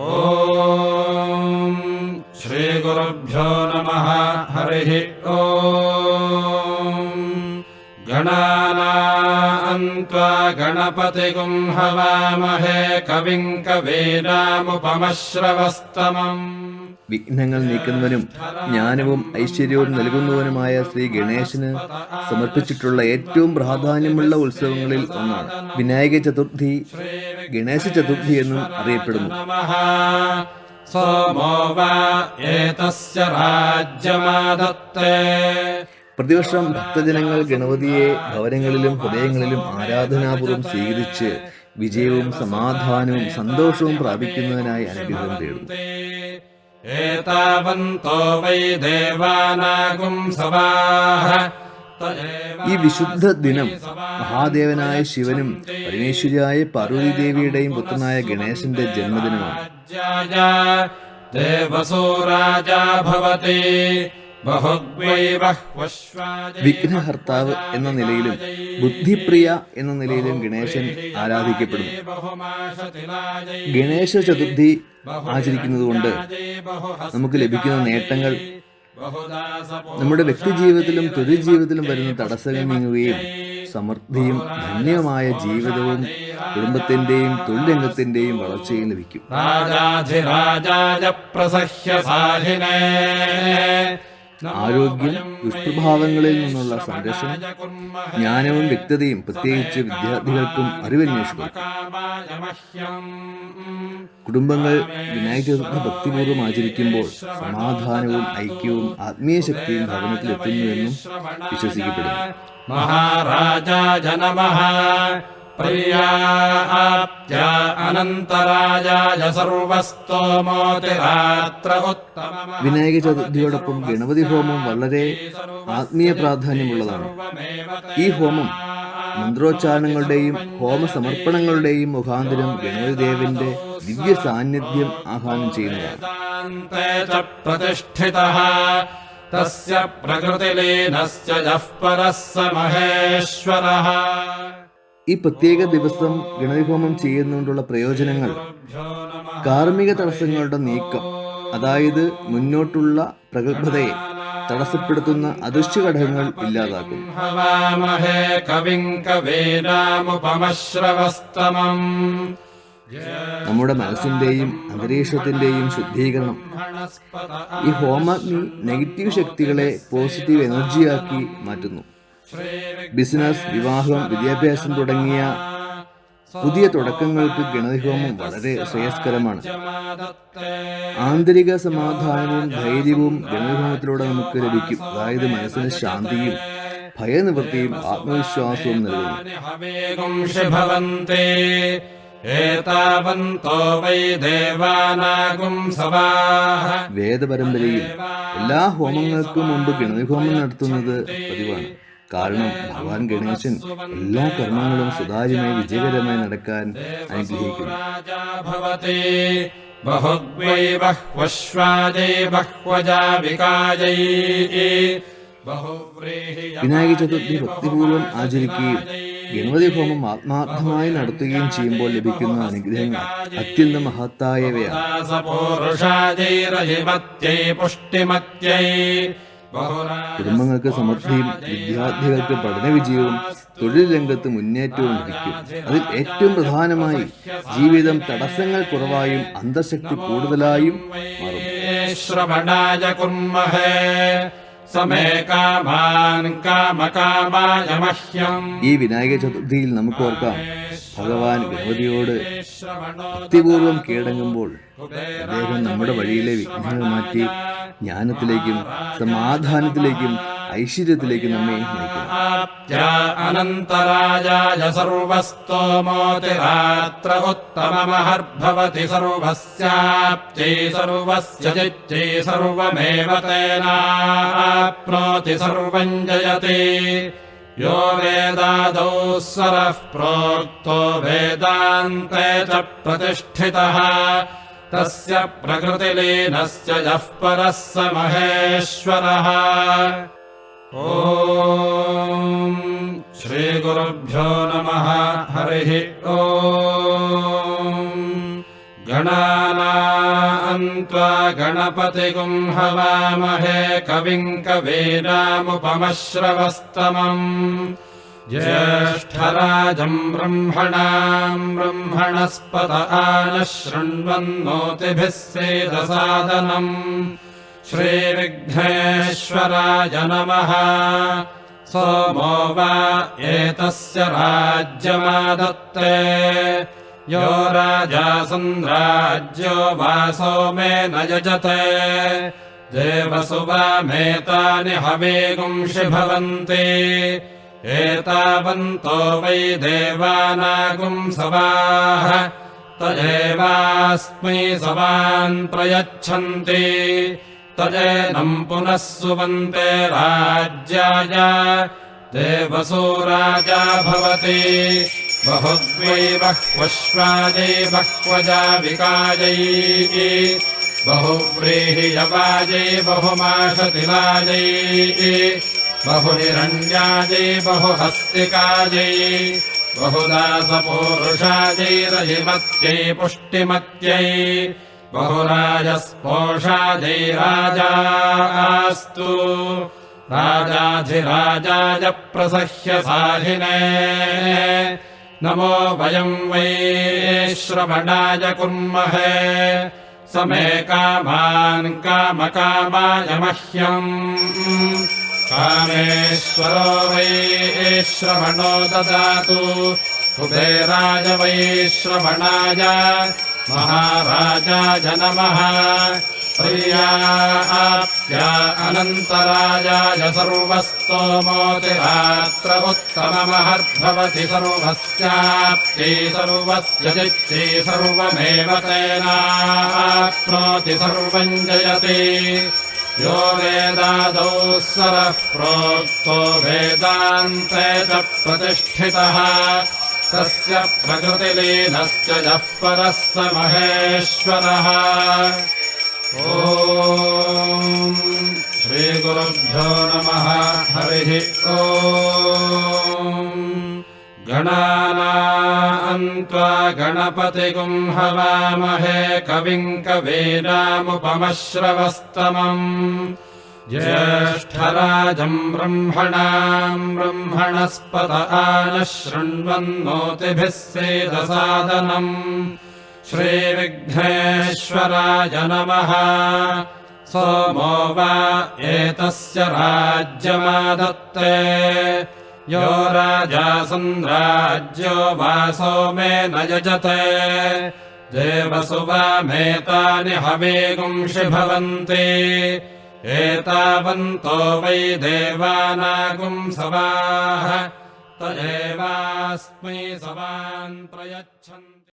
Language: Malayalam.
ഓം ശ്രീ ഗുരുഭ്യോ നമഃ. ഹരിഃ ഓം. ഗണാനാം ത്വാ ഗണപതിഗും ഹവാമഹേ കവിം കവീനാമുപമശ്രവസ്തമം. വിഘ്നങ്ങൾ നീക്കുന്നവനും ജ്ഞാനവും ഐശ്വര്യവും നൽകുന്നവനുമായ ശ്രീ ഗണേശന് സമർപ്പിച്ചിട്ടുള്ള ഏറ്റവും പ്രാധാന്യമുള്ള ഉത്സവങ്ങളിൽ ഒന്നാണ് വിനായക ചതുർത്ഥി. ഗണേശ ചതുർത്ഥി എന്നും അറിയപ്പെടുന്നു. പ്രതിവർഷം ഭക്തജനങ്ങൾ ഗണപതിയെ ഭവനങ്ങളിലും ഹൃദയങ്ങളിലും ആരാധനാപൂർവ്വം സ്വീകരിച്ച് വിജയവും സമാധാനവും സന്തോഷവും പ്രാപിക്കുന്നതിനായി അനുഗ്രഹം തേടുന്നു. ഈ വിശുദ്ധ ദിനം മഹാദേവനായ ശിവനും പരമേശ്വരിയായ പാർവതി ദേവിയുടെയും പുത്രനായ ഗണേശന്റെ ജന്മദിനമാണ്. വിഘ്നഹർത്താവ് എന്ന നിലയിലും ബുദ്ധിപ്രിയ എന്ന നിലയിലും ഗണേശൻ ആരാധിക്കപ്പെടുന്നു. ഗണേശ ചതുർത്ഥി ആചരിക്കുന്നതുകൊണ്ട് നമുക്ക് ലഭിക്കുന്ന നേട്ടങ്ങൾ നമ്മുടെ വ്യക്തി ജീവിതത്തിലും തൊഴിൽ ജീവിതത്തിലും വരുന്ന തടസ്സങ്ങൾ നീങ്ങുകയും സമൃദ്ധിയും ധന്യമായ ജീവിതവും കുടുംബത്തിന്റെയും തൊഴിൽ രംഗത്തിന്റെയും വളർച്ചയും ലഭിക്കും. ആരോഗ്യം, ദുഷ്പ്രഭാവങ്ങളിൽ നിന്നുള്ള സംരക്ഷണം, ജ്ഞാനവും വ്യക്തതയും പ്രത്യേകിച്ച് വിദ്യാർത്ഥികൾക്കും അറിവന്വേഷിക്കും. കുടുംബങ്ങൾ വിനായക ചതുർത്ഥി ഭക്തിപൂർവ്വം ആചരിക്കുമ്പോൾ സമാധാനവും ഐക്യവും ആത്മീയ ശക്തിയും ഭവനത്തിലെത്തുന്നുവെന്നും വിശ്വസിക്കപ്പെടുന്നു. വിനായക ചതുർത്ഥിയോടൊപ്പം ഗണപതി ഹോമം വളരെ ആത്മീയ പ്രാധാന്യമുള്ളതാണ്. ഈ ഹോമം മന്ത്രോച്ചാരണങ്ങളുടെയും ഹോമസമർപ്പണങ്ങളുടെയും മുഖാന്തരം ഗണപതി ദേവന്റെ ദിവ്യ സാന്നിധ്യം ആഹ്വാനം ചെയ്യുന്നതാണ്. ഈ പ്രത്യേക ദിവസം ഗണപതി ഹോമം ചെയ്യുന്നതുകൊണ്ടുള്ള പ്രയോജനങ്ങൾ: കാർമ്മിക തടസ്സങ്ങളുടെ നീക്കം, അതായത് മുന്നോട്ടുള്ള പ്രഗത്ഭതയെ തടസ്സപ്പെടുത്തുന്ന അദൃശ്യ ഘടകങ്ങൾ ഇല്ലാതാക്കും. നമ്മുടെ മനസ്സിന്റെയും അന്തരീക്ഷത്തിന്റെയും ശുദ്ധീകരണം. ഈ ഹോമാഗ്നി നെഗറ്റീവ് ശക്തികളെ പോസിറ്റീവ് എനർജിയാക്കി മാറ്റുന്നു. ബിസിനസ്, വിവാഹം, വിദ്യാഭ്യാസം തുടങ്ങിയ പുതിയ തുടക്കങ്ങൾക്ക് ഗണപതി ഹോമം വളരെ ശ്രേയസ്കരമാണ്. ആന്തരിക സമാധാനവും ധൈര്യവും ഗണപതി ഹോമത്തിലൂടെ നമുക്ക് ലഭിക്കും. അതായത് മനസ്സിന് ശാന്തിയും ഭയനിവൃത്തിയും ആത്മവിശ്വാസവും നൽകുന്നു. വേദപരമ്പരയിൽ എല്ലാ ഹോമങ്ങൾക്കും മുമ്പ് ഗണപതി ഹോമം നടത്തുന്നത് പതിവാണ്. കാരണം ഭഗവാൻ ഗണേശൻ എല്ലാ കർമ്മങ്ങളും സുതാര്യമായി വിജയകരമായി നടക്കാൻ അനുഗ്രഹിക്കുന്നു. വിനായക ചതുർത്ഥി ഭക്തിപൂർവ്വം ആചരിക്കുകയും ഗണപതി ഹോമം ആത്മാർത്ഥമായി നടത്തുകയും ചെയ്യുമ്പോൾ ലഭിക്കുന്ന അനുഗ്രഹങ്ങൾ അത്യന്തം മഹത്തായവയാണ്. കുടുംബങ്ങൾക്ക് സമൃദ്ധിയും വിദ്യാർത്ഥികൾക്ക് പഠന വിജയവും തൊഴിൽ രംഗത്ത് മുന്നേറ്റവും ലഭിക്കും. അതിൽ ഏറ്റവും പ്രധാനമായി ജീവിതം തടസ്സങ്ങൾ കുറവായും അന്തർശക്തി കൂടുതലായും മാറും. ഈ വിനായക ചതുർത്ഥിയിൽ നമുക്ക് ഓർക്കാം, ഭഗവാൻ ഗണപതിയോട് ഭക്തിപൂർവ്വം കീഴടങ്ങുമ്പോൾ അദ്ദേഹം നമ്മുടെ വഴിയിലെ വിഘ്നങ്ങൾ മാറ്റി ജ്ഞാനത്തിലേക്കും സമാധാനത്തിലേക്കും ഐശ്വര്യത്തിലേക്കും നമ്മെ നയിക്കും. യോ വേദാദൗ സ്വരഃ പ്രോക്തോ വേദാന്തേ ച പ്രതിഷ്ഠിതഃ തസ്യ പ്രകൃതിലീനസ്യ യഃ പരഃ സ മഹേശ്വരഃ. ഓം ശ്രീ ഗുരുഭ്യോ നമഃ. ഹരിഃ ഓം. गणानाम् त्वा गणपतिगुम् हवामहे कविम् कवीनामुपमश्रवस्तमम् ज्येष्ठराजम् ब्रह्मणाम् ब्रह्मणस्पत आनः शृण्वन्नोतिभिः सेदसादनम् श्रीविघ्नेश्वराय नमः। सोमो वा एतस्य राज्यमादत्ते यो राजासन्द्राज्यो वा सोमेन यजते देवसुवामेतानि हवीगुंषि भवन्ति एतावन्तो वै देवानागुंसवाः तदेवास्मै सवान् प्रयच्छन्ति तदेनम् पुनः सुवन्ते राज्याय देवसो राजा भवति बहुद्वै बह्वश्वायै बह्वजाविकायै बहुव्रीहियवायै बहुमाशतिलायै बहुहिरण्यायै बहुहस्तिकायै बहुदासपूरुषायै रजिमत्यै पुष्टिमत्यै बहुराजस्पोषायै राजास्तु राजाधिराजाय प्रसह्य साहिने नमो वयम् वै श्रवणाय कुर्महे समे कामान् कामकामाय मह्यम् कामेश्वरो वै श्रवणो ददातु कुबेराय वै श्रवणाय महाराजाय नमः प्रियाप्त्या अनन्तराजाय सर्वस्तोमोतिरात्र उत्तममहद्भवति सर्वस्याप्त्यै सर्वस्य जित्यै सर्वमेव तेनाप्नोति सर्वम् जयति यो वेदादौ सरः प्रोक्तो वेदान्ते च प्रतिष्ठितः तस्य प्रकृतिलीनस्य यः परः स महेश्वरः। ॐ श्रीगुरुभ्यो नमः। हरिः ॐ गणानाम् त्वा गणपतिगुम् हवामहे कविम् कवीनामुपमश्रवस्तमम् ज्येष्ठराजम् ब्रह्मणाम् ब्रह्मणस्पत आनः शृण्वन्नोतिभिः सेदसादनम् श्रीविघ्नेश्वराय नमः। सोमो वा एतस्य राज्यमादत्ते यो राजासन्द्राज्यो वा सोमेन यजते देवसुवामेतानि हवीगुंषि भवन्ति एतावन्तो वै देवानागुंसवाः तदेवास्मै सवान् प्रयच्छन्ति।